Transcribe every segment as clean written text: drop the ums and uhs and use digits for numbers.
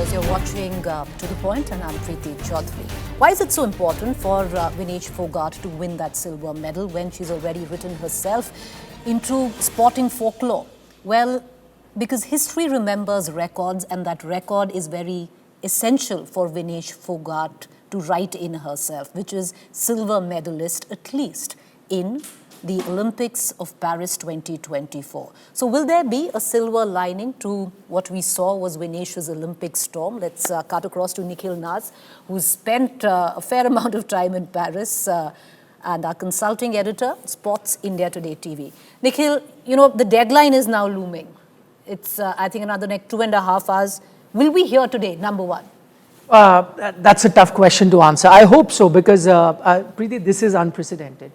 viewers, you're watching To The Point and I'm Preeti Chaudhary. Why is it so important for Vinesh Phogat to win that silver medal when she's already written herself into sporting folklore? Well, because history remembers records and that record is very essential for Vinesh Phogat to write in herself, which is silver medalist at least in the Olympics of Paris 2024. So will there be a silver lining to what we saw was Vinesh's Olympic storm? Let's cut across to Nikhil Naz, who's spent a fair amount of time in Paris and our consulting editor, Sports India Today TV. Nikhil, you know, the deadline is now looming. It's, I think, another next 2.5 hours. Will we hear today, number one? That's a tough question to answer. I hope so, because Preeti, this is unprecedented.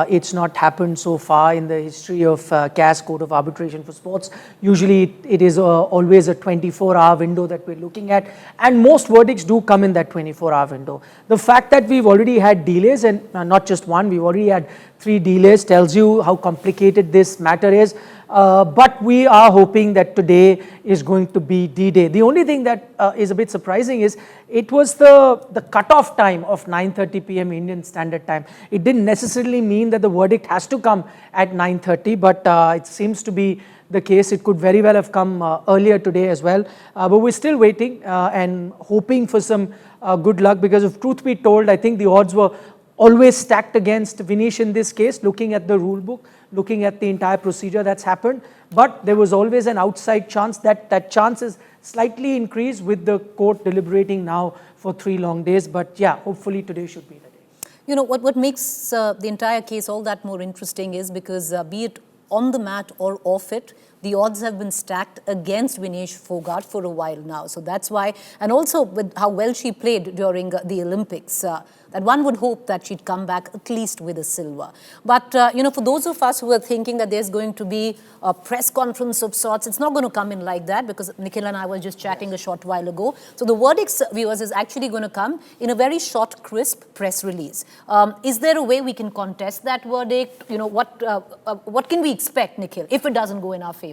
It's not happened so far in the history of CAS, Court of Arbitration for Sports. Usually it is always a 24-hour window that we're looking at, and most verdicts do come in that 24-hour window. The fact that we've already had delays, and not just one, we've already had 3 delays, tells you how complicated this matter is. But we are hoping that today is going to be D-Day. The only thing that is a bit surprising is it was the cutoff time of 9:30 p.m. Indian Standard Time. It didn't necessarily mean that the verdict has to come at 9:30, but it seems to be the case. It could very well have come earlier today as well. But we're still waiting and hoping for some good luck, because if truth be told, I think the odds were always stacked against Vinesh in this case, looking at the rule book, looking at the entire procedure that's happened. But there was always an outside chance. That chance is slightly increased with the court deliberating now for 3 long days. But yeah, hopefully today should be the day. You know, what makes the entire case all that more interesting is because be it on the mat or off it, the odds have been stacked against Vinesh Phogat for a while now. So that's why, and also with how well she played during the Olympics, that one would hope that she'd come back at least with a silver. But, you know, for those of us who are thinking that there's going to be a press conference of sorts, it's not going to come in like that, because Nikhil and I were just chatting a short while ago. So the verdict, viewers, is actually going to come in a very short, crisp press release. Is there a way we can contest that verdict? You know, what can we expect, Nikhil, if it doesn't go in our favor?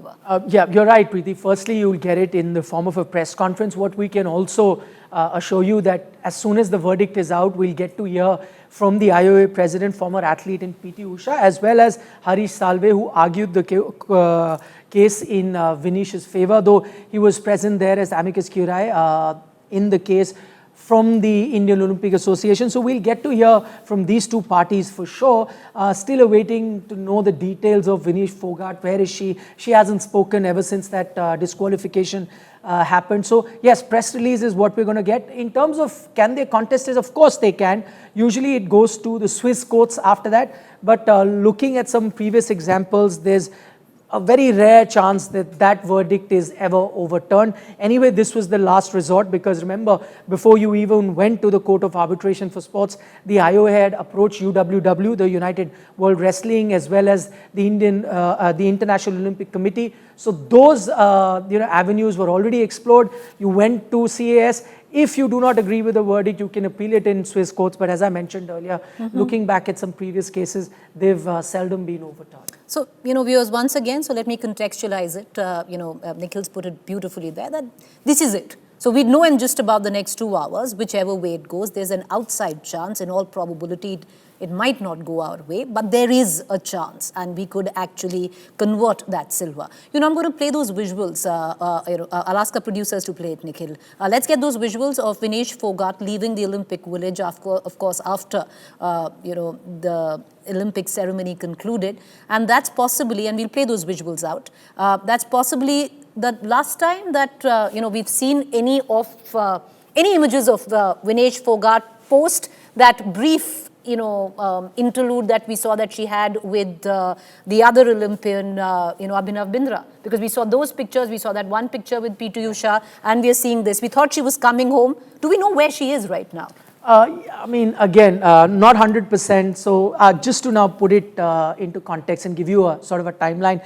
Yeah, you're right, Preeti. Firstly, you'll get it in the form of a press conference. What we can also assure you that as soon as the verdict is out, we'll get to hear from the IOA president, former athlete in PT Usha, as well as Harish Salve, who argued the case in Vinesh's favor, though he was present there as amicus curiae in the case from the Indian Olympic Association. So we'll get to hear from these 2 parties for sure. Still awaiting to know the details of Vinesh Phogat. Where is she? She hasn't spoken ever since that disqualification happened. So yes, press release is what we're going to get. In terms of can they contest it, of course they can. Usually it goes to the Swiss courts after that. But looking at some previous examples, there's a very rare chance that that verdict is ever overturned. Anyway, this was the last resort, because remember, before you even went to the Court of Arbitration for Sports, the IOA had approached UWW, the United World Wrestling, as well as the International Olympic Committee. So those avenues were already explored. You went to CAS. If you do not agree with the verdict, you can appeal it in Swiss courts. But as I mentioned earlier, looking back at some previous cases, they've seldom been overturned. So, you know, viewers, once again, so let me contextualize it. Nikhil's put it beautifully there, that this is it. So we know in just about the next 2 hours, whichever way it goes, there's an outside chance. In all probability, it might not go our way, but there is a chance, and we could actually convert that silver. You know, I'm going to play those visuals. I'll ask our producers to play it, Nikhil. Let's get those visuals of Vinesh Phogat leaving the Olympic Village, of course, after, the Olympic ceremony concluded. And that's possibly, and we'll play those visuals out, that's possibly the last time that, we've seen any images of Vinesh Phogat post that brief interlude that we saw that she had with the other Olympian, Abhinav Bindra. Because we saw those pictures, we saw that one picture with PT Usha, and we are seeing this. We thought she was coming home. Do we know where she is right now? I mean, again, not 100%. So just to now put it into context and give you a sort of a timeline,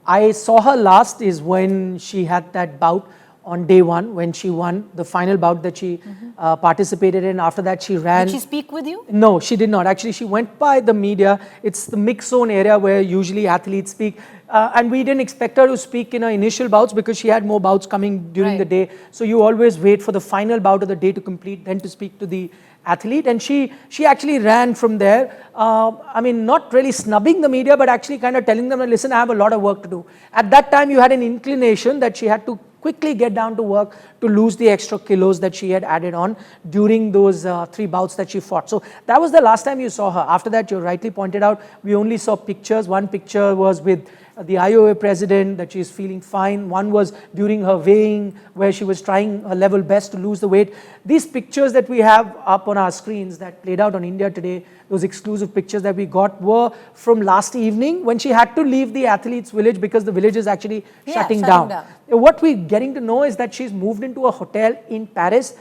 I saw her last is when she had that bout on day one when she won the final bout that she participated in. After that, she ran. Did she speak with you? No, she did not. Actually, she went by the media. It's the mix zone area where usually athletes speak. And we didn't expect her to speak in her initial bouts because she had more bouts coming during the day. So you always wait for the final bout of the day to complete, then to speak to the athlete. And she actually ran from there. I mean, not really snubbing the media, but actually kind of telling them, listen, I have a lot of work to do. At that time, you had an inclination that she had to quickly get down to work to lose the extra kilos that she had added on during those 3 bouts that she fought. So that was the last time you saw her. After that, you rightly pointed out, we only saw pictures. One picture was with the IOA president, that she's feeling fine. One was during her weighing, where she was trying her level best to lose the weight. These pictures that we have up on our screens that played out on India Today, those exclusive pictures that we got were from last evening when she had to leave the athletes' village because the village is actually shutting down. What we're getting to know is that she's moved into a hotel in Paris.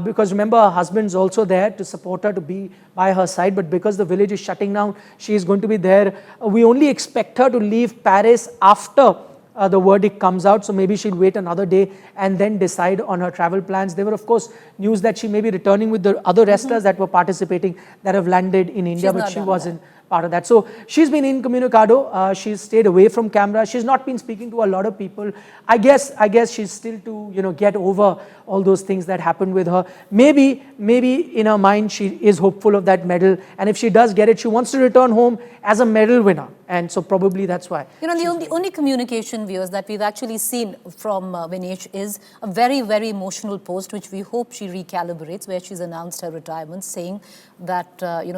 Because remember, her husband's also there to support her, to be by her side. But because the village is shutting down, she is going to be there. We only expect her to leave Paris after the verdict comes out. So maybe she'll wait another day and then decide on her travel plans. There were, of course, news that she may be returning with the other wrestlers that were participating that have landed in India, but she wasn't part of that. So she's been incommunicado. She's stayed away from camera. She's not been speaking to a lot of people. I guess she's still to get over all those things that happened with her. Maybe in her mind she is hopeful of that medal, and if she does get it, she wants to return home as a medal winner, and so probably that's why. The only communication, viewers, that we've actually seen from Vinesh is a very, very emotional post, which we hope she recalibrates, where she's announced her retirement, saying that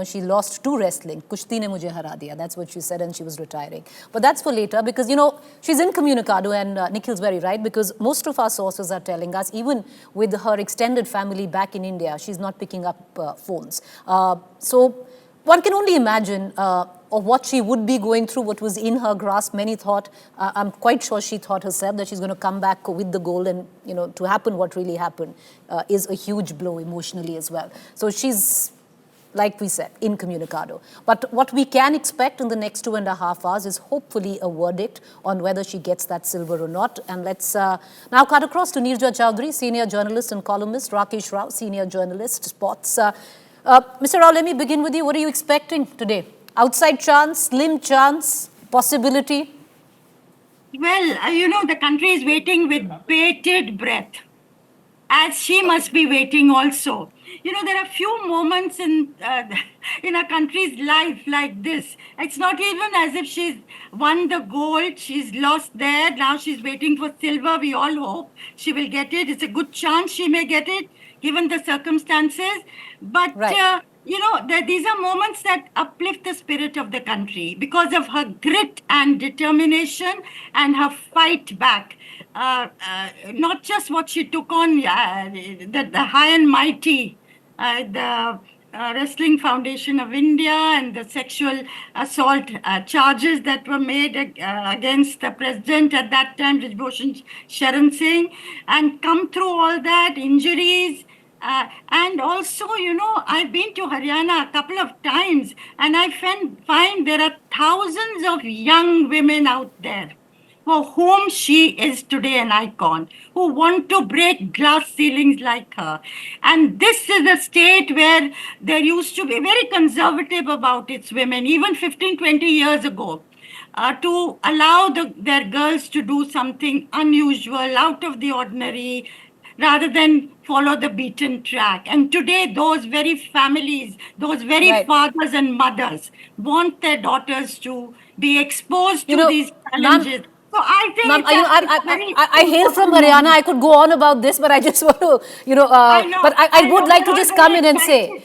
she lost to wrestling. Kushti ne mujhe hara diya. That's what she said, and she was retiring. But that's for later, because she's incommunicado, and Nikhil's very right, because most of our sources are telling us, even with her extended family back in India, she's not picking up phones. So one can only imagine of what she would be going through, what was in her grasp. Many thought, I'm quite sure she thought herself that she's going to come back with the gold, and to happen what really happened is a huge blow emotionally as well. So she's, like we said, incommunicado. But what we can expect in the next 2.5 hours is hopefully a verdict on whether she gets that silver or not. And let's now cut across to Neerja Chowdhury, senior journalist and columnist, Rakesh Rao, senior journalist, sports. Mr. Rao, let me begin with you. What are you expecting today? Outside chance, slim chance, possibility? Well, the country is waiting with bated breath, as she must be waiting also. There are few moments in a country's life like this. It's not even as if she's won the gold, she's lost there. Now she's waiting for silver. We all hope she will get it. It's a good chance she may get it, given the circumstances. But these are moments that uplift the spirit of the country because of her grit and determination and her fight back. Not just what she took on, the high and mighty, the Wrestling Foundation of India, and the sexual assault charges that were made against the president at that time, Rajbhushan Sharan Singh, and come through all that, injuries. And also, I've been to Haryana a couple of times, and I find there are thousands of young women out there for whom she is today an icon, who want to break glass ceilings like her. And this is a state where there used to be very conservative about its women, even 15, 20 years ago. To allow their girls to do something unusual, out of the ordinary, rather than follow the beaten track. And today, those very families, those very fathers and mothers want their daughters to be exposed to these challenges. So I think I hail from Haryana. I could go on about this, but I just want to, but I would like to just come in and say,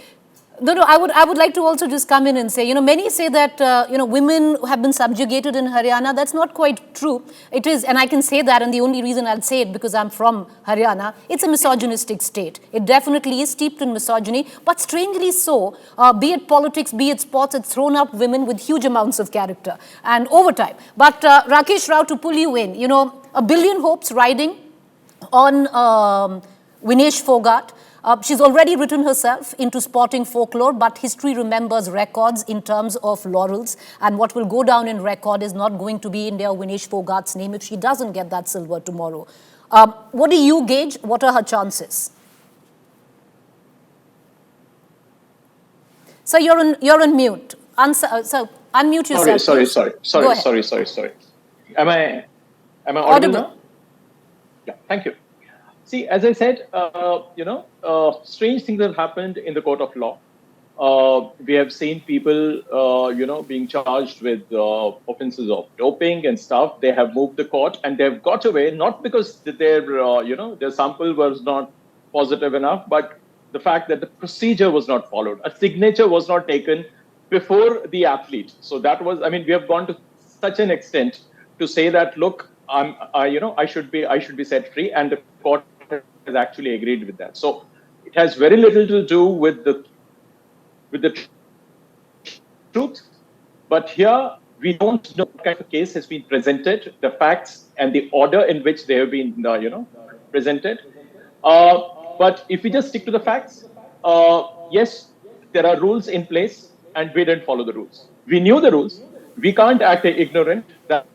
I would like to also just come in and say, many say that, women have been subjugated in Haryana. That's not quite true. It is, and I can say that, and the only reason I'll say it because I'm from Haryana, it's a misogynistic state. It definitely is steeped in misogyny, but strangely so, be it politics, be it sports, it's thrown up women with huge amounts of character and over time. But Rakesh Rao, to pull you in, a billion hopes riding on Vinesh Phogat. She's already written herself into sporting folklore, but history remembers records in terms of laurels. And what will go down in record is not going to be India Vinesh Phogat's name if she doesn't get that silver tomorrow. What do you gauge? What are her chances? So you're on mute. Answer, so unmute yourself. Go ahead. Sorry. Am I audible Audible. now? Yeah, thank you. See, as I said, strange things have happened in the court of law. We have seen people, being charged with offenses of doping and stuff. They have moved the court and they've got away, not because their sample was not positive enough, but the fact that the procedure was not followed. A signature was not taken before the athlete. So that was, we have gone to such an extent to say that, look, I should be set free, and the court has actually agreed with that. So it has very little to do with the truth, but here we don't know what kind of case has been presented, the facts and the order in which they have been, presented. But if we just stick to the facts, yes, there are rules in place, and we didn't follow the rules. We knew the rules. We can't act ignorant. That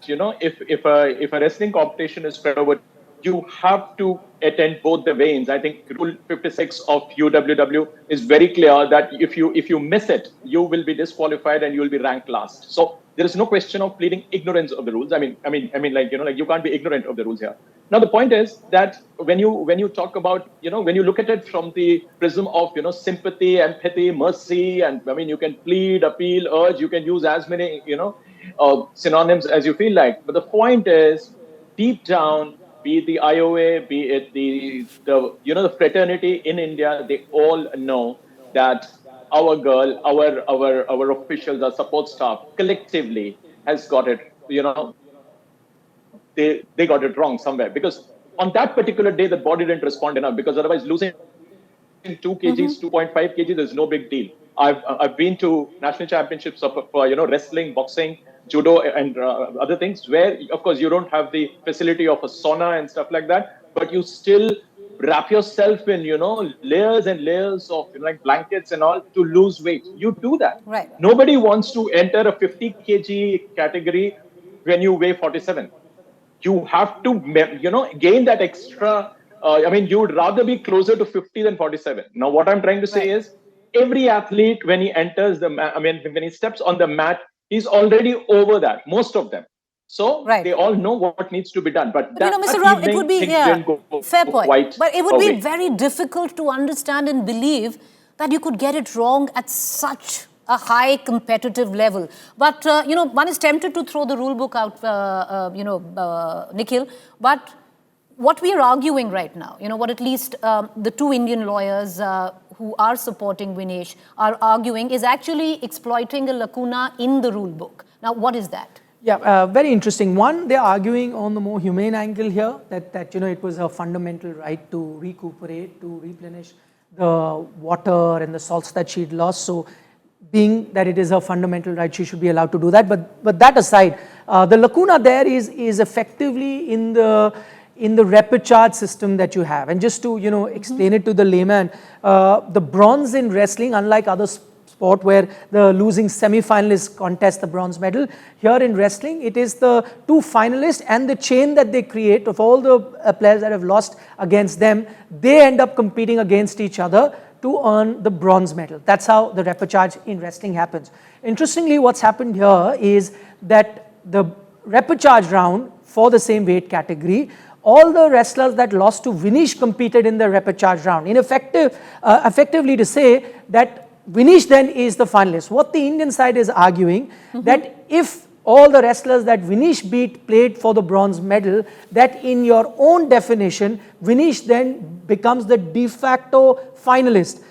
if a wrestling competition is spread over, you have to attend both the veins. I think Rule 56 of UWW is very clear that if you miss it, you will be disqualified and you will be ranked last. So there is no question of pleading ignorance of the rules. You can't be ignorant of the rules here. Now the point is that when you talk about, when you look at it from the prism of sympathy, empathy, mercy, and you can plead, appeal, urge, you can use as many synonyms as you feel like. But the point is, deep down, be it the IOA, be it the fraternity in India, they all know that our girl, our officials, our support staff collectively has got it, they got it wrong somewhere, because on that particular day the body didn't respond enough, because otherwise losing 2 kgs, 2.5 kgs is no big deal. I've been to national championships for wrestling, boxing, judo, and other things where, of course, you don't have the facility of a sauna and stuff like that, but you still wrap yourself in layers and layers of like blankets and all to lose weight. You do that. Right. Nobody wants to enter a 50 kg category when you weigh 47. You have to gain that extra. You would rather be closer to 50 than 47. Now, what I'm trying to say is, every athlete, when he enters when he steps on the mat, he's already over that, most of them. So they all know what needs to be done. But Mr. Rao, it would be, fair point. But it would be very difficult to understand and believe that you could get it wrong at such a high competitive level. But, one is tempted to throw the rule book out, Nikhil. But what we are arguing right now, what at least the 2 Indian lawyers who are supporting Vinesh are arguing, is actually exploiting a lacuna in the rule book. Now, what is that? Yeah, very interesting. One, they're arguing on the more humane angle here, that it was a fundamental right to recuperate, to replenish the water and the salts that she'd lost. So being that it is a fundamental right, she should be allowed to do that. But that aside, the lacuna there is effectively in the repechage system that you have. And just to explain it to the layman, the bronze in wrestling, unlike other sport where the losing semi-finalists contest the bronze medal, here in wrestling it is the 2 finalists and the chain that they create of all the players that have lost against them, they end up competing against each other to earn the bronze medal. That's how the repechage in wrestling happens. Interestingly, what's happened here is that the repechage round for the same weight category, all the wrestlers that lost to Vinesh competed in the repechage round. Effectively to say that Vinesh then is the finalist. What the Indian side is arguing, that if all the wrestlers that Vinesh beat played for the bronze medal, that in your own definition, Vinesh then becomes the de facto finalist,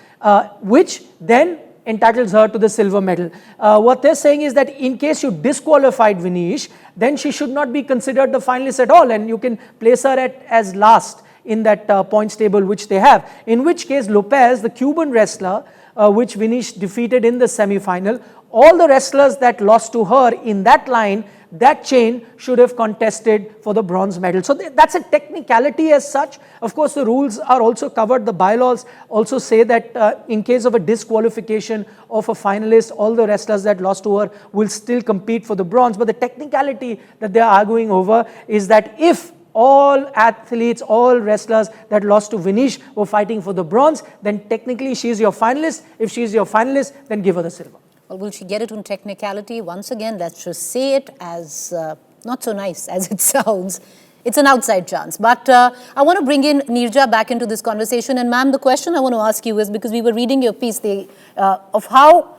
which then entitles her to the silver medal. What they're saying is that in case you disqualified Vinesh, then she should not be considered the finalist at all, and you can place her as last in that points table which they have. In which case, Lopez, the Cuban wrestler, which Vinesh defeated in the semi-final, all the wrestlers that lost to her in that line, that chain should have contested for the bronze medal. So that's a technicality as such. Of course, the rules are also covered. The bylaws also say that in case of a disqualification of a finalist, all the wrestlers that lost to her will still compete for the bronze. But the technicality that they're arguing over is that if all athletes, all wrestlers that lost to Vinesh were fighting for the bronze, then technically she is your finalist. If she is your finalist, then give her the silver. Well, will she get it on technicality? Once again, let's just say it as not so nice as it sounds. It's an outside chance. But I want to bring in Neerja back into this conversation. And ma'am, the question I want to ask you is, because we were reading your piece of how,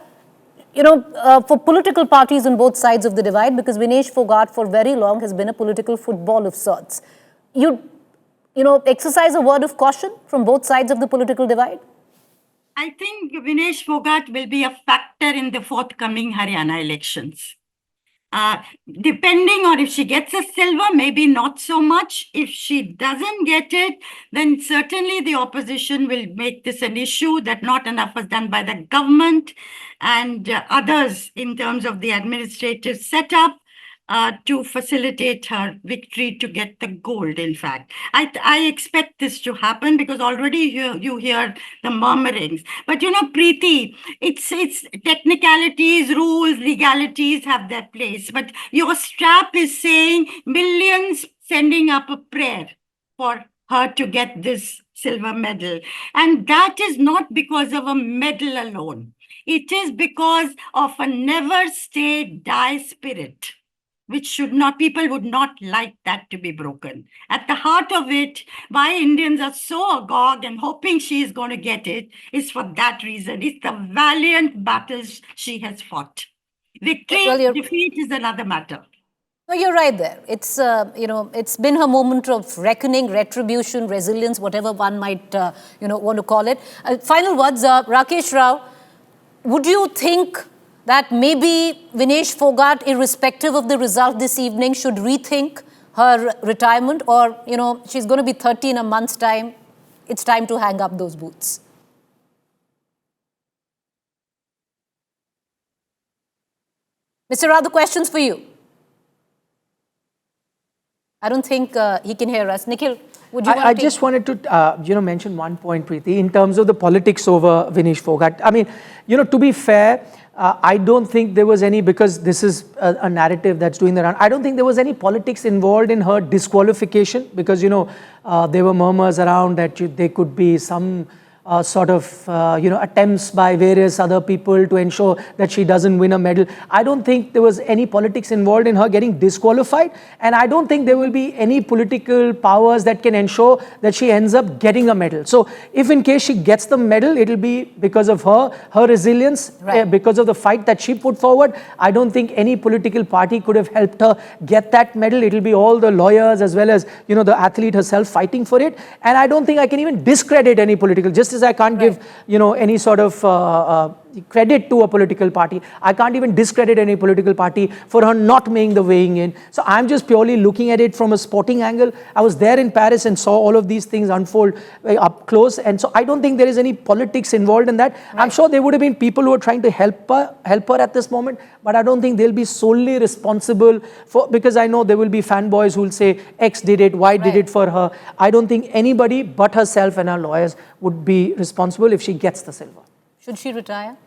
for political parties on both sides of the divide, because Vinesh Phogat for very long has been a political football of sorts. You exercise a word of caution from both sides of the political divide? I think Vinesh Phogat will be a factor in the forthcoming Haryana elections. Depending on if she gets a silver, maybe not so much. If she doesn't get it, then certainly the opposition will make this an issue that not enough was done by the government and others in terms of the administrative setup to facilitate her victory to get the gold, in fact. I expect this to happen because already you hear the murmurings. But Preeti, it's technicalities, rules, legalities have their place. But your strap is saying millions sending up a prayer for her to get this silver medal. And that is not because of a medal alone. It is because of a never stay die spirit, which people would not like that to be broken. At the heart of it, why Indians are so agog and hoping she is going to get it is for that reason. It's the valiant battles she has fought. Victory, defeat is another matter. No, you're right there. It's, it's been her moment of reckoning, retribution, resilience, whatever one might, want to call it. Final words, Rakesh Rao, would you think that maybe Vinesh Phogat, irrespective of the result this evening, should rethink her retirement? Or, she's going to be 30 in a month's time. It's time to hang up those boots. Mr. Rao, the question's for you. I don't think he can hear us. Nikhil, would you want to I just wanted to, mention one point, Preeti, in terms of the politics over Vinesh Phogat. I mean, to be fair, I don't think there was any, because this is a narrative that's doing the round, I don't think there was any politics involved in her disqualification, because, there were murmurs around that there could be some attempts by various other people to ensure that she doesn't win a medal. I don't think there was any politics involved in her getting disqualified, and I don't think there will be any political powers that can ensure that she ends up getting a medal. So if in case she gets the medal, it'll be because of her resilience, right, because of the fight that she put forward. I don't think any political party could have helped her get that medal. It'll be all the lawyers as well as, the athlete herself fighting for it. And I don't think I can even discredit any political, just as I can't give, any sort of credit to a political party. I can't even discredit any political party for her not making the weighing in. So I'm just purely looking at it from a sporting angle. I was there in Paris and saw all of these things unfold up close. And so I don't think there is any politics involved in that. Right. I'm sure there would have been people who are trying to help her at this moment, but I don't think they'll be solely responsible for, because I know there will be fanboys who will say X did it, Y did it for her. I don't think anybody but herself and her lawyers would be responsible if she gets the silver. Should she retire?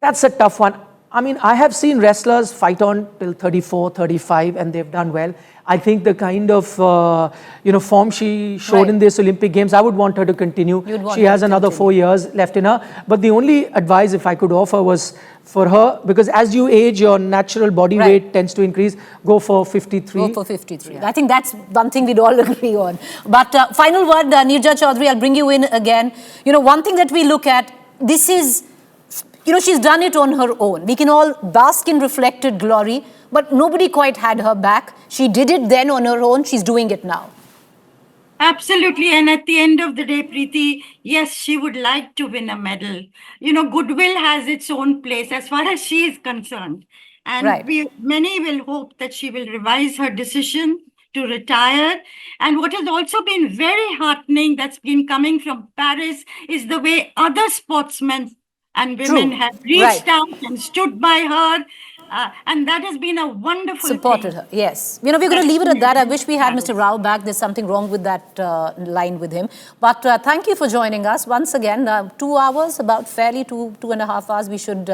That's a tough one. I mean, I have seen wrestlers fight on till 34, 35, and they've done well. I think the kind of, form she showed in this Olympic Games, I would want her to continue. She has another 4 years left in her. But the only advice, if I could offer, was for her, because as you age, your natural body weight tends to increase. Go for 53. Go for 53. Yeah. I think that's one thing we'd all agree on. But final word, Neerja Chaudhary, I'll bring you in again. One thing that we look at, this is, she's done it on her own. We can all bask in reflected glory, but nobody quite had her back. She did it then on her own. She's doing it now. Absolutely. And at the end of the day, Preeti, yes, she would like to win a medal. Goodwill has its own place as far as she is concerned. And many will hope that she will revise her decision to retire. And what has also been very heartening that's been coming from Paris is the way other sportsmen and women have reached out and stood by her. And that has been a wonderful Supported her, yes. We're going to leave it at that. I wish we had Mr. Rao back. There's something wrong with that line with him. But thank you for joining us once again. 2 hours, about fairly 2.5 hours. We should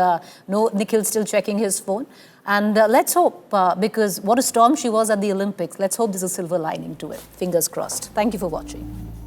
know Nikhil's still checking his phone. And let's hope, because what a storm she was at the Olympics, let's hope there's a silver lining to it. Fingers crossed. Thank you for watching.